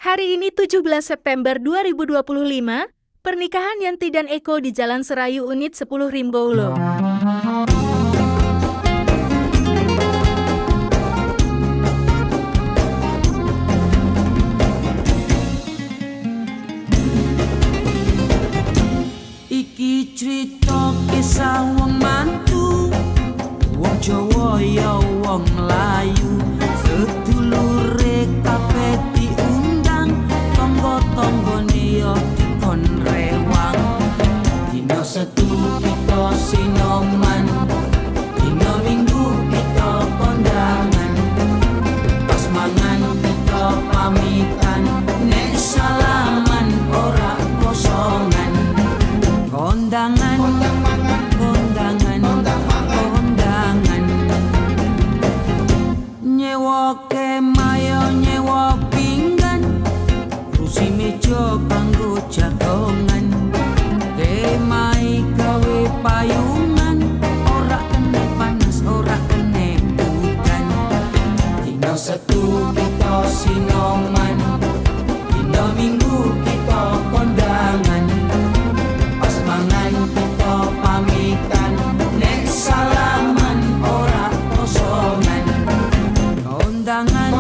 Hari ini 17 September 2025, pernikahan Yanti dan Eko di Jalan Serayu Unit 10 Rimbaulo. Iki crita kisah wong mantu, wong Jawa ya wong Melayu, sedulure kabeh diundang, tangga-tanggane ya dikon rewang. Dina Setu kita sinoman, dina Minggu kita kondangan, pas mangan kita pamitan, nek salaman ora kosongan. Kondangan, nyewa kemayo, nyewa pinggan, rusi meja kanggo jagongan, kemai gawe payungan, ora kene panas, ora kene udan. Dina Setu kita sinoman, dina Minggu kita kondangan, kita pamitan, nek salaman ora kosongan. Kondangan,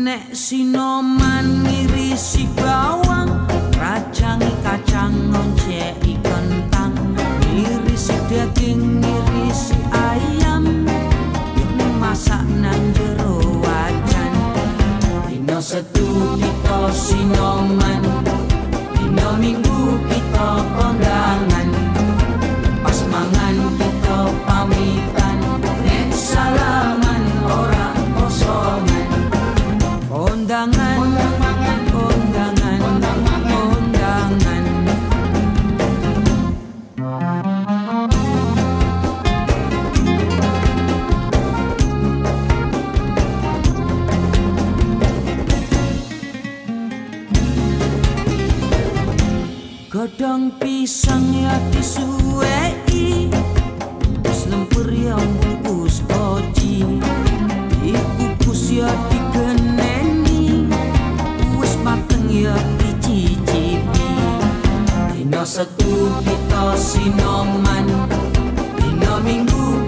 nek sinoman ngirisi bawang, rajangi kacang, ngonceki kentang, ngirisi daging, ngirisi ayam, yuk masak nang jero wajan. Dina Setu kita sinoman, dina Minggu kita kondangan, pas mangan kita pamitan, nek salaman ora kosongan. Kondangan, kondangan, kondangan. Godhong pisang ya disuweki, wis lempur ya bungkus koji, dikukus ya digeneni, wis mateng ya dicicipi. Dina Setu kita sinoman, dina Minggu